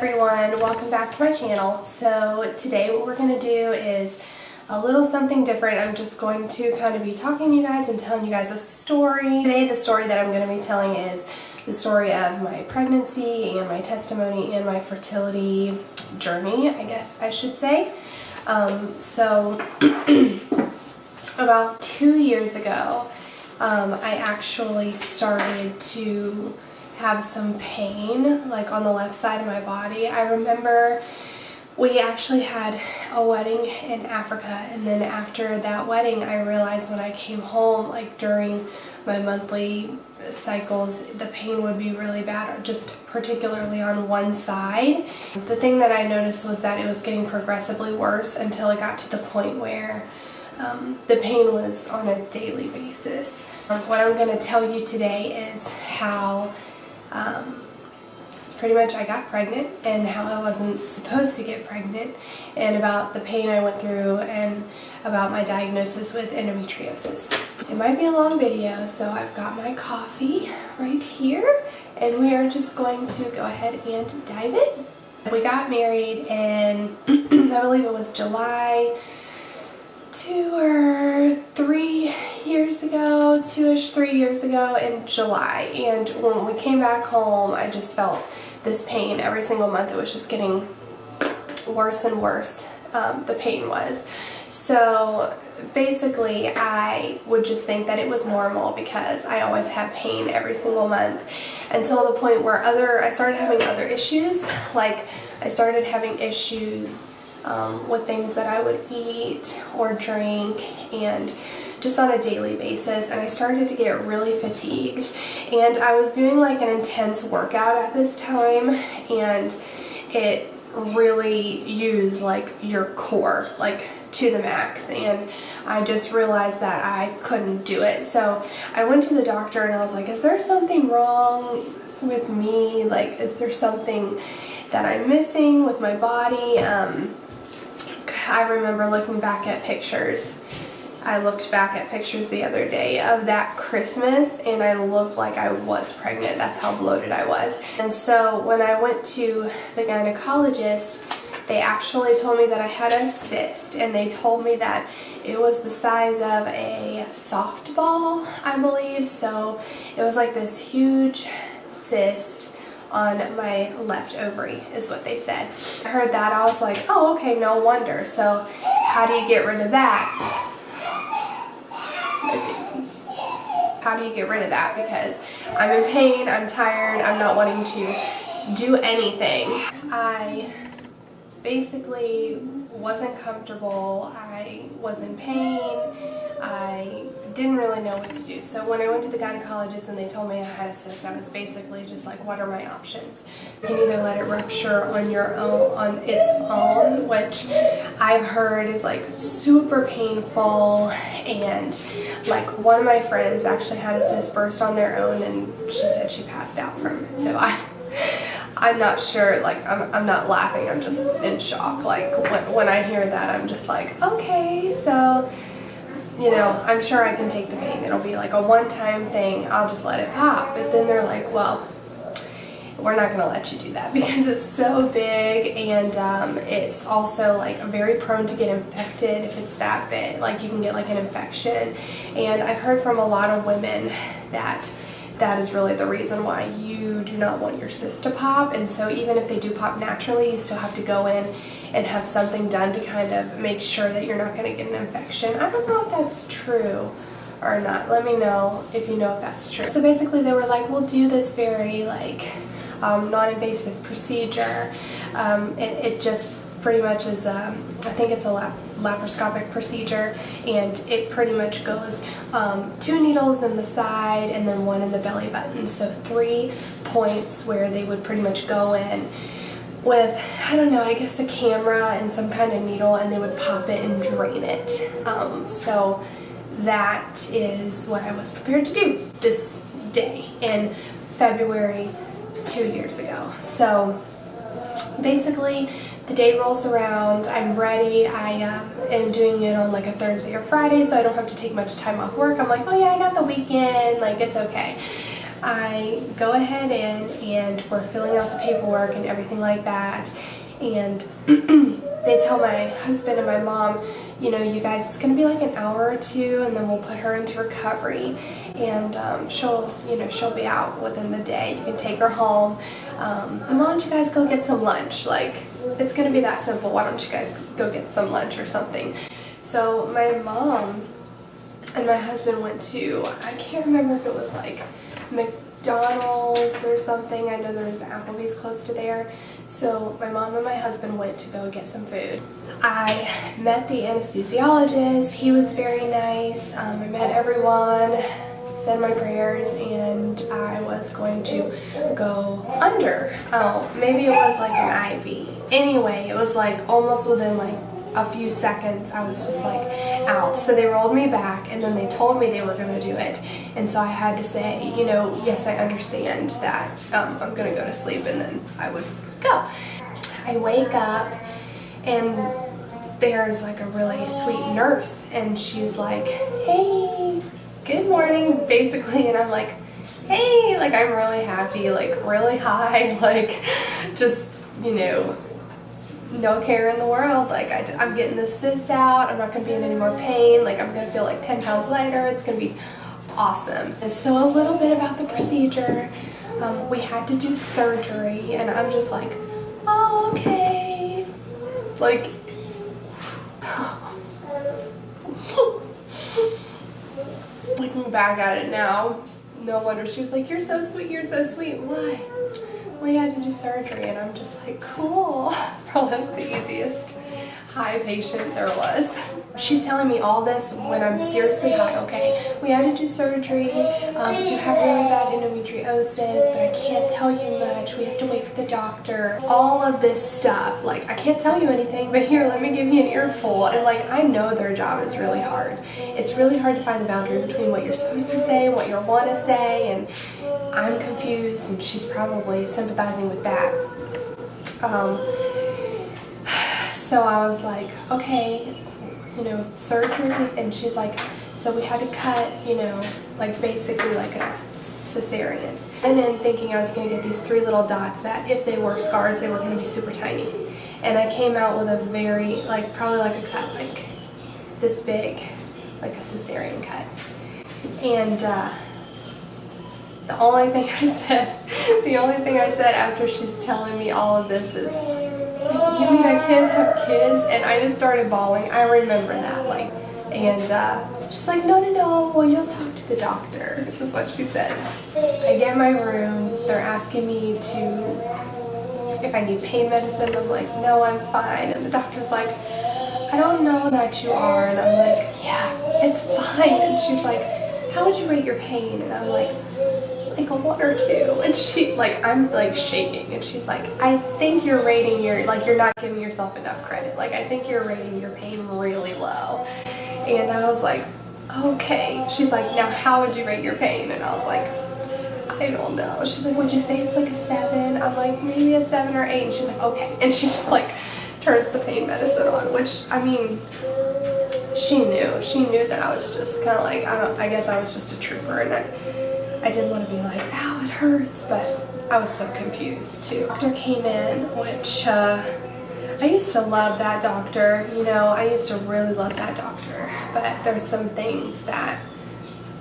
everyone, welcome back to my channel. So today what we're going to do is a little something different. I'm just going to kind of be talking to you guys and telling you guys a story. Today the story that I'm going to be telling is the story of my pregnancy and my testimony and my fertility journey, I guess I should say. About 2 years ago, I actually started to have some pain like on the left side of my body. I remember we actually had a wedding in Africa, and then after that wedding I realized when I came home, like during my monthly cycles, the pain would be really bad, just particularly on one side. The thing that I noticed was that it was getting progressively worse until it got to the point where the pain was on a daily basis. What I'm going to tell you today is how pretty much I got pregnant and how I wasn't supposed to get pregnant, and about the pain I went through and about my diagnosis with endometriosis. It might be a long video, so I've got my coffee right here and we are just going to go ahead and dive in. We got married in I believe it was July 2 or 3 years ago, 2-ish, 3 years ago in July. And when we came back home, I just felt this pain every single month. It was just getting worse and worse, the pain was. So basically I would just think that it was normal because I always had pain every single month, until the point where I started having other issues. Like I started having issues with things that I would eat or drink, and just on a daily basis, and I started to get really fatigued. And I was doing like an intense workout at this time, and it really used like your core like to the max, and I just realized that I couldn't do it. So I went to the doctor and I was like, is there something wrong with me? Like, is there something that I'm missing with my body? I remember looking back at pictures. I looked back at pictures the other day of that Christmas, and I looked like I was pregnant. That's how bloated I was. And so when I went to the gynecologist, they actually told me that I had a cyst, and they told me that it was the size of a softball, I believe. So it was like this huge cyst on my left ovary is what they said. I heard that, I was like, oh, okay, no wonder. So how do you get rid of that? How do you get rid of that? Because I'm in pain, I'm tired, I'm not wanting to do anything. I basically wasn't comfortable, I was in pain, I didn't really know what to do. So when I went to the gynecologist and they told me I had a cyst, I was basically just like, what are my options? You can either let it rupture on your own, on its own, which I've heard is like super painful, and like one of my friends actually had a cyst burst on their own and she said she passed out from it. So I'm not sure, like I'm not laughing, I'm just in shock. Like when I hear that, I'm just like, okay, so you know, I'm sure I can take the pain. It'll be like a one-time thing. I'll just let it pop. But then they're like, well, we're not going to let you do that because it's so big, and it's also like very prone to get infected if it's that big. Like you can get like an infection. And I've heard from a lot of women that that is really the reason why you do not want your cyst to pop. And so even if they do pop naturally, you still have to go in and have something done to kind of make sure that you're not going to get an infection. I don't know if that's true or not. Let me know if you know if that's true. So basically they were like, we'll do this very like non-invasive procedure. It just pretty much is, I think it's a laparoscopic procedure, and it pretty much goes 2 needles in the side and then 1 in the belly button. So 3 points where they would pretty much go in with, I don't know, I guess a camera and some kind of needle, and they would pop it and drain it. So that is what I was prepared to do this day in February 2 years ago. So basically the day rolls around, I'm ready, I am doing it on like a Thursday or Friday, so I don't have to take much time off work. I'm like, oh yeah, I got the weekend, like it's okay. I go ahead and we're filling out the paperwork and everything like that, and they tell my husband and my mom, you know, you guys, it's going to be like an hour or two, and then we'll put her into recovery, and she'll be out within the day. You can take her home, and why don't you guys go get some lunch? Like, it's going to be that simple. Why don't you guys go get some lunch or something? So my mom and my husband went to, I can't remember if it was like McDonald's or something. I know there's Applebee's close to there. So my mom and my husband went to go get some food. I met the anesthesiologist. He was very nice. I met everyone, said my prayers, and I was going to go under. Oh, maybe it was like an IV. Anyway, it was like almost within like a few seconds I was just like out. So they rolled me back, and then they told me they were going to do it, and so I had to say, you know, yes, I understand that I'm going to go to sleep, and then I would go. I wake up, and there's like a really sweet nurse, and she's like, hey, good morning, basically, and I'm like, hey, like, I'm really happy, like really high, like just, you know, no care in the world. Like, I'm getting this cyst out, I'm not going to be in any more pain, like I'm going to feel like 10 pounds lighter, it's going to be awesome. So a little bit about the procedure. We had to do surgery, and I'm just like, oh, okay. Like, looking back at it now, no wonder she was like, you're so sweet, you're so sweet. Why? We had to do surgery, and I'm just like, cool. Probably like the easiest high patient there was. She's telling me all this when I'm seriously high. Okay, we had to do surgery. You have really bad endometriosis, but I can't tell you much. We have to wait for the doctor. All of this stuff. Like, I can't tell you anything, but here, let me give you an earful. And like, I know their job is really hard. It's really hard to find the boundary between what you're supposed to say and what you want to say, and I'm confused, and she's probably sympathizing with that. So I was like, okay, you know, surgery, and she's like, so we had to cut, you know, like basically like a cesarean. And then thinking I was going to get these 3 little dots that if they were scars, they were going to be super tiny. And I came out with a very, like, probably like a cut, like this big, like a cesarean cut. And the only thing I said after she's telling me all of this is, you mean I can't have kids? And I just started bawling. I remember that, like, and she's like, no, well, you'll talk to the doctor, is what she said. I get in my room, they're asking me if I need pain medicine. I'm like, no, I'm fine. And the doctor's like, I don't know that you are. And I'm like, yeah, it's fine. And she's like, how would you rate your pain? And I'm like a 1 or 2. And she, like, I'm like shaking, and she's like, I think you're rating you're not giving yourself enough credit. Like, I think you're rating your pain really low. And I was like, okay. She's like, now how would you rate your pain? And I was like, I don't know. She's like, would you say it's like a 7? I'm like, maybe a 7 or 8. And she's like, okay. And she just like turns the pain medicine on, which, I mean, she knew that I was just kind of like, I guess I was just a trooper, and I didn't want to be like, ow, it hurts, but I was so confused too. The doctor came in, which I used to love that doctor, you know, I used to really love that doctor, but there's some things that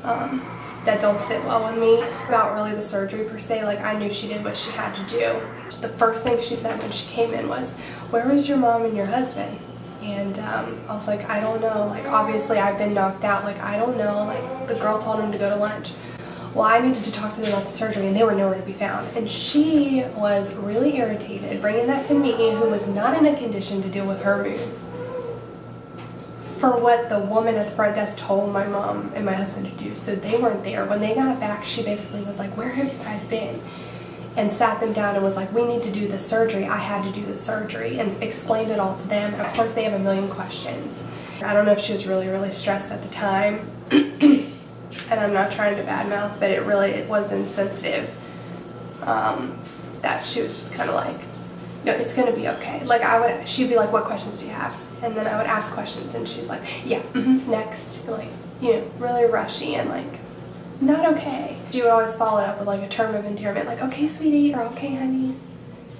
that don't sit well with me about really the surgery per se. Like, I knew she did what she had to do. The first thing she said when she came in was, where was your mom and your husband? And I was like, I don't know. Like, obviously I've been knocked out. Like, I don't know. Like, the girl told him to go to lunch. Well, I needed to talk to them about the surgery, and they were nowhere to be found. And she was really irritated, bringing that to me, who was not in a condition to deal with her moods, for what the woman at the front desk told my mom and my husband to do. So they weren't there. When they got back, she basically was like, where have you guys been? And sat them down and was like, we need to do the surgery. I had to do the surgery, and explained it all to them. And of course they have a million questions. I don't know if she was really, really stressed at the time. And I'm not trying to badmouth, but it was insensitive. That she was just kind of like, no, it's gonna be okay. Like, she'd be like, what questions do you have? And then I would ask questions, and she's like, yeah, next. Like, you know, really rushy, and like, not okay. She would always follow it up with like a term of endearment, like, okay, sweetie, or okay, honey.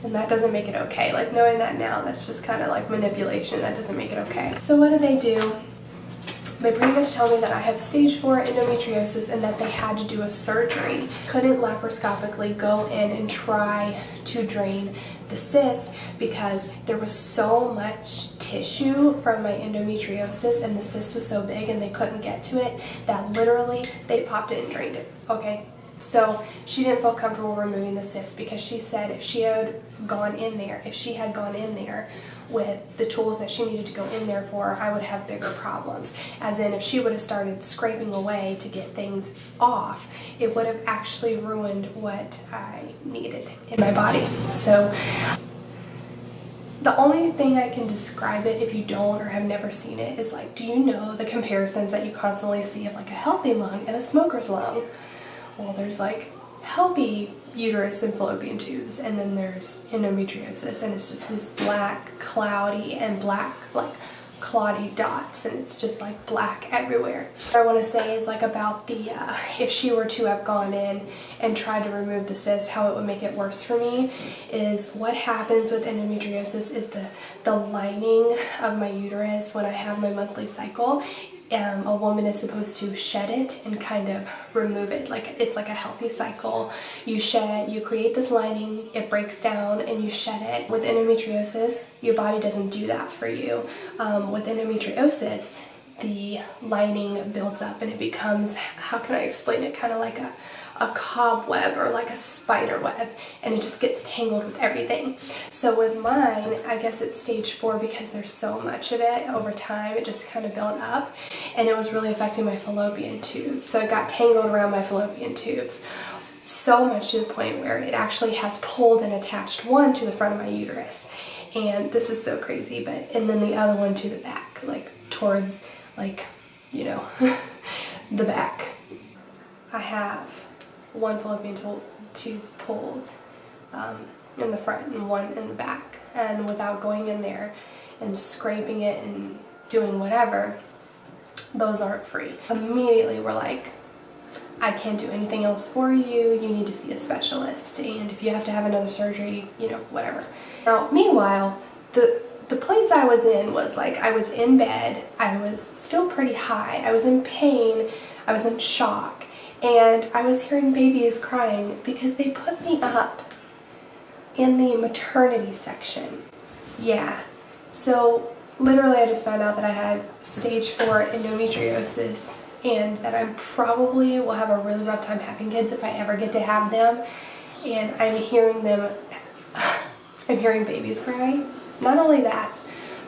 And that doesn't make it okay. Like, knowing that now, that's just kind of like manipulation. That doesn't make it okay. So what do? They pretty much tell me that I have stage 4 endometriosis and that they had to do a surgery. Couldn't laparoscopically go in and try to drain the cyst because there was so much tissue from my endometriosis and the cyst was so big and they couldn't get to it that literally they popped it and drained it, okay? So she didn't feel comfortable removing the cyst because she said if she had gone in there with the tools that she needed to go in there for, I would have bigger problems. As in, if she would have started scraping away to get things off, it would have actually ruined what I needed in my body. So the only thing I can describe it, if you don't or have never seen it, is like, do you know the comparisons that you constantly see of like a healthy lung and a smoker's lung? Well, there's like healthy uterus and fallopian tubes, and then there's endometriosis, and it's just this black, cloudy, and black, like clotty dots, and it's just like black everywhere. What I want to say is like about the, if she were to have gone in and tried to remove the cyst, how it would make it worse for me is what happens with endometriosis is the lining of my uterus when I have my monthly cycle. A woman is supposed to shed it and kind of remove it. Like, it's like a healthy cycle. You shed, you create this lining, it breaks down, and you shed it. With endometriosis, your body doesn't do that for you. With endometriosis, the lining builds up and it becomes, how can I explain it, kind of like a cobweb or like a spider web, and it just gets tangled with everything. So with mine, I guess it's stage 4 because there's so much of it over time. It just kind of built up, and it was really affecting my fallopian tube. So it got tangled around my fallopian tubes, so much to the point where it actually has pulled and attached one to the front of my uterus. And this is so crazy, but, and then the other one to the back, like towards, like, you know, the back. I have one fallopian tube pulled in the front and one in the back, and without going in there and scraping it and doing whatever, those aren't free. Immediately we're like, I can't do anything else for you, you need to see a specialist, and if you have to have another surgery, you know, whatever. Now, meanwhile, the place I was in was like, I was in bed, I was still pretty high, I was in pain, I was in shock, and I was hearing babies crying because they put me up in the maternity section. Yeah, so literally I just found out that I had stage 4 endometriosis and that I probably will have a really rough time having kids if I ever get to have them. And I'm hearing babies cry. Not only that,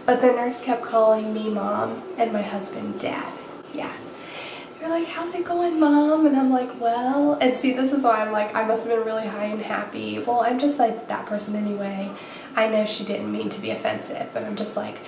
but the nurse kept calling me mom and my husband dad. Yeah. They're like, how's it going, mom? And I'm like, well, and see, this is why I'm like, I must have been really high and happy. Well, I'm just like that person anyway. I know she didn't mean to be offensive, but I'm just like,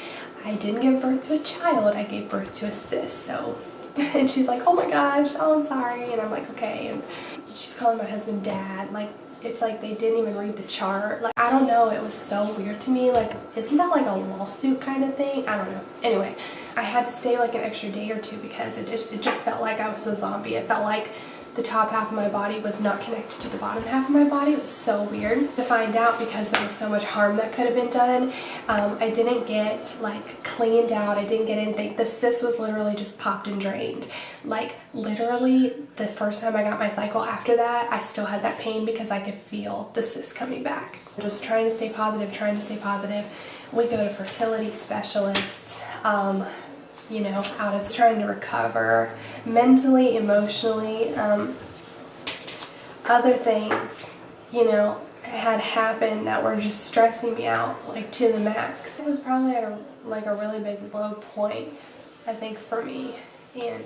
I didn't give birth to a child, I gave birth to a cyst, so. And she's like, oh my gosh, oh, I'm sorry. And I'm like, okay. And she's calling my husband dad. Like, it's like they didn't even read the chart. Like, I don't know, it was so weird to me. Like, isn't that like a lawsuit kind of thing? I don't know. Anyway, I had to stay like an extra day or two because it just felt like I was a zombie. It felt like the top half of my body was not connected to the bottom half of my body. It was so weird to find out because there was so much harm that could have been done. I didn't get like cleaned out. I didn't get anything. The cyst was literally just popped and drained. Like literally the first time I got my cycle after that, I still had that pain because I could feel the cyst coming back. I'm just trying to stay positive, trying to stay positive. We go to fertility specialists. You know, out of trying to recover mentally, emotionally, other things, you know, had happened that were just stressing me out, like to the max. It was probably at a really big low point, I think, for me, and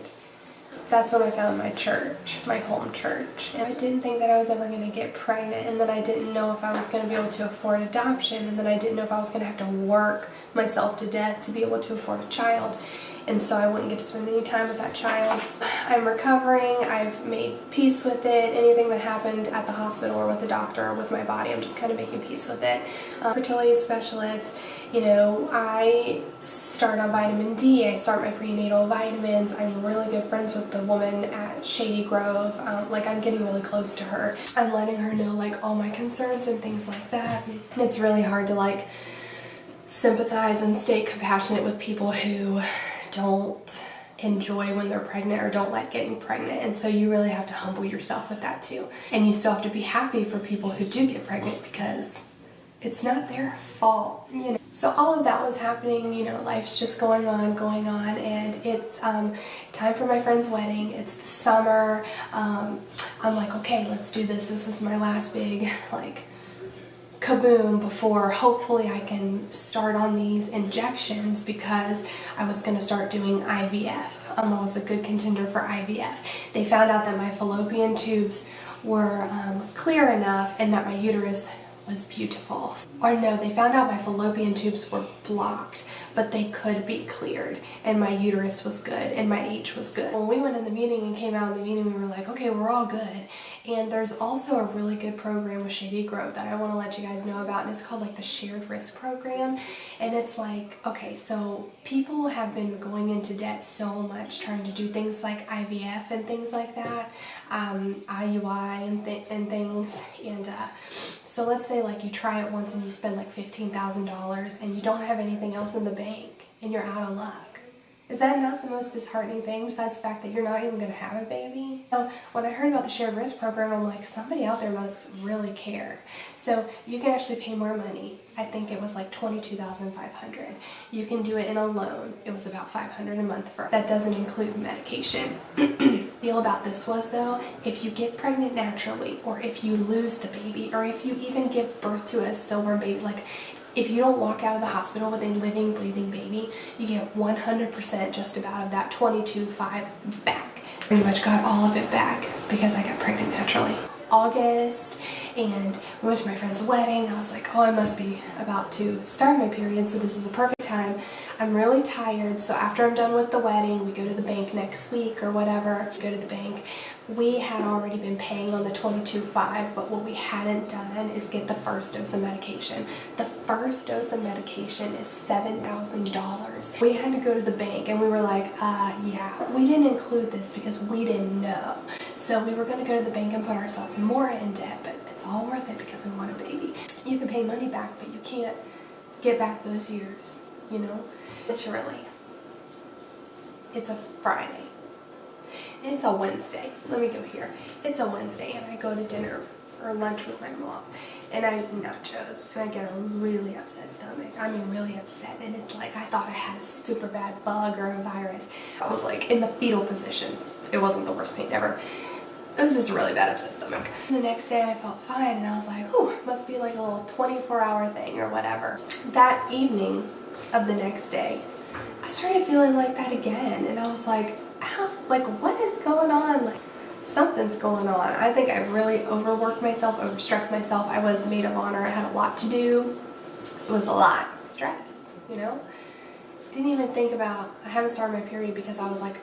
that's when I found my church, my home church. And I didn't think that I was ever going to get pregnant, and then I didn't know if I was going to be able to afford adoption, and then I didn't know if I was going to have to work myself to death to be able to afford a child. and so I wouldn't get to spend any time with that child. I'm recovering. I've made peace with it. Anything that happened at the hospital or with the doctor or with my body, I'm just kind of making peace with it. Fertility specialist, you know, I start on vitamin D. I start my prenatal vitamins. I'm really good friends with the woman at Shady Grove. Like, I'm getting really close to her. I'm letting her know, like, all my concerns and things like that. And it's really hard to, like, sympathize and stay compassionate with people who don't enjoy when they're pregnant or don't like getting pregnant, and so you really have to humble yourself with that too. And you still have to be happy for people who do get pregnant because it's not their fault, you know. So all of that was happening, you know, life's just going on, and it's time for my friend's wedding. It's the summer. I'm like, okay, let's do this. This is my last big, like, kaboom before hopefully I can start on these injections, because I was going to start doing IVF. I was a good contender for IVF. They found out that my fallopian tubes were clear enough and that my uterus was beautiful. Or no, they found out my fallopian tubes were blocked, but they could be cleared, and my uterus was good and my H was good. When we went in the meeting and came out of the meeting, we were like, okay, we're all good. And there's also a really good program with Shady Grove that I want to let you guys know about, and it's called like the Shared Risk Program. And it's like, okay, so people have been going into debt so much trying to do things like IVF and things like that, IUI and things, and so let's say like you try it once and you spend like $15,000 and you don't have anything else in the bank and you're out of luck. Is that not the most disheartening thing, besides the fact that you're not even going to have a baby? So when I heard about the Shared Risk Program, I'm like, somebody out there must really care. So you can actually pay more money. I think it was like $22,500. You can do it in a loan. It was about $500 a month for. That doesn't include medication. The deal about this was, though, if you get pregnant naturally, or if you lose the baby, or if you even give birth to a stillborn baby, like if you don't walk out of the hospital with a living, breathing baby, you get 100% just about of that $22,500 back. Pretty much got all of it back because I got pregnant naturally. August, and we went to my friend's wedding. I was like, oh, I must be about to start my period, so this is a perfect time. I'm really tired, so after I'm done with the wedding, we go to the bank next week or whatever. Go to the bank. We had already been paying on the $22,500, but what we hadn't done is get the first dose of medication. The first dose of medication is $7,000. We had to go to the bank, and we were like, yeah, we didn't include this because we didn't know. So we were going to go to the bank and put ourselves more in debt, but it's all worth it because we want a baby. You can pay money back, but you can't get back those years, you know? Literally. It's a Friday. It's a Wednesday. Let me go here. It's a Wednesday, and I go to dinner or lunch with my mom, and I eat nachos, and I get a really upset stomach. I mean, really upset, and it's like I thought I had a super bad bug or a virus. I was like in the fetal position. It wasn't the worst pain ever. It was just a really bad upset stomach. The next day I felt fine, and I was like, ooh, must be like a little 24-hour thing or whatever. That evening of the next day, I started feeling like that again, and I was like, ow, like what is going on? Like something's going on. I think I really overworked myself, overstressed myself. I was maid of honor. I had a lot to do. It was a lot. Stress, you know? Didn't even think about, I haven't started my period because I was like,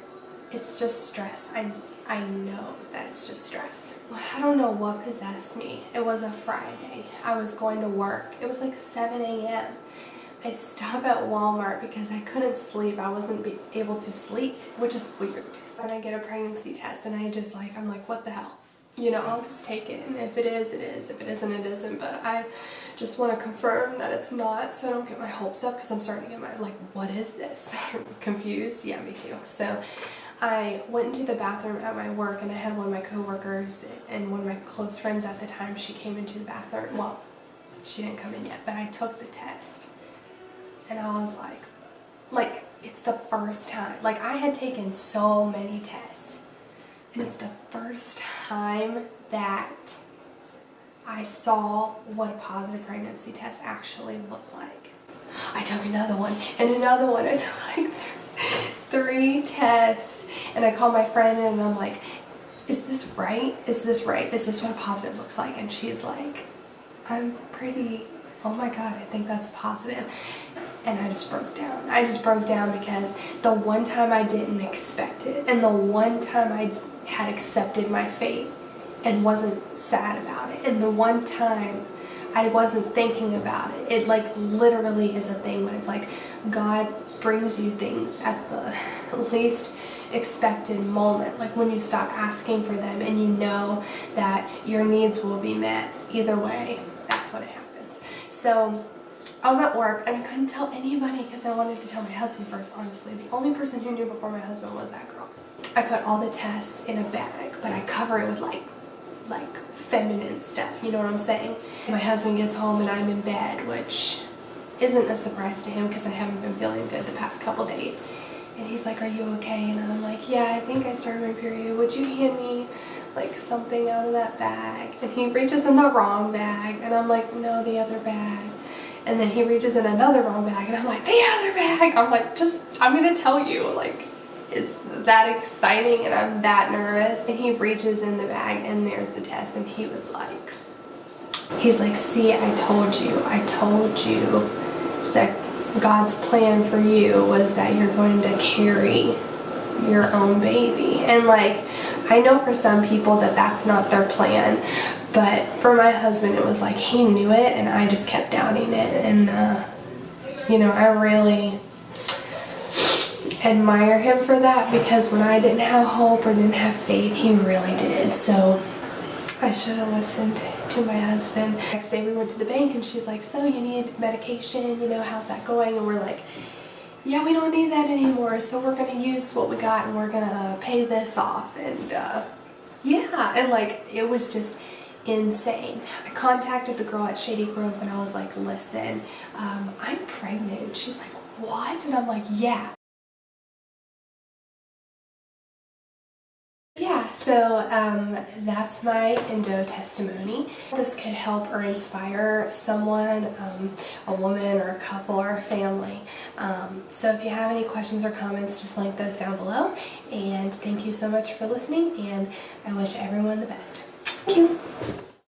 it's just stress. I know that it's just stress. I don't know what possessed me. It was a Friday. I was going to work. It was like 7 a.m. I stopped at Walmart because I couldn't sleep. I wasn't able to sleep, which is weird. When I get a pregnancy test and I'm like, what the hell? You know, I'll just take it, and if it is, it is. If it isn't, it isn't. But I just want to confirm that it's not, so I don't get my hopes up, because I'm starting to get my, like, what is this? Confused? Yeah, me too. So I went into the bathroom at my work, and I had one of my coworkers and one of my close friends at the time. She came into the bathroom. Well, she didn't come in yet, but I took the test. And I was like, it's the first time. Like, I had taken so many tests, and it's the first time that I saw what a positive pregnancy test actually looked like. I took another one, and another one. I took like 3 tests, and I called my friend, and I'm like, is this right? Is this right? Is this what a positive looks like? And she's like, I'm pretty, oh my God, I think that's positive. and I just broke down. I just broke down because the one time I didn't expect it, and the one time I had accepted my fate and wasn't sad about it, and the one time I wasn't thinking about it. It like literally is a thing when it's like God brings you things at the least expected moment, like when you stop asking for them and you know that your needs will be met either way. That's when it happens. So I was at work and I couldn't tell anybody because I wanted to tell my husband first, honestly. The only person who knew before my husband was that girl. I put all the tests in a bag, but I cover it with like feminine stuff, you know what I'm saying? My husband gets home and I'm in bed, which isn't a surprise to him because I haven't been feeling good the past couple days. And he's like, "Are you okay?" And I'm like, "Yeah, I think I started my period. Would you hand me like something out of that bag?" And he reaches in the wrong bag and I'm like, "No, the other bag." And then he reaches in another wrong bag and I'm like, "The other bag." I'm like, I'm gonna tell you, like, it's that exciting and I'm that nervous. And he reaches in the bag and there's the test, and he's like, "See, I told you that God's plan for you was that you're going to carry your own baby." And like, I know for some people that that's not their plan, but for my husband it was like he knew it and I just kept doubting it. And you know, I really admire him for that, because when I didn't have hope or didn't have faith, he really did. So I should have listened to my husband. Next day we went to the bank and she's like, "So you need medication, you know, how's that going?" And we're like, "Yeah, we don't need that anymore, so we're gonna use what we got and we're gonna pay this off." And yeah, and like, it was just insane. I contacted the girl at Shady Grove and I was like, "Listen, I'm pregnant." She's like, "What?" And I'm like, "Yeah." Yeah, so that's my endo testimony. This could help or inspire someone, a woman or a couple or a family. So if you have any questions or comments, just link those down below. And thank you so much for listening, and I wish everyone the best. Thank you.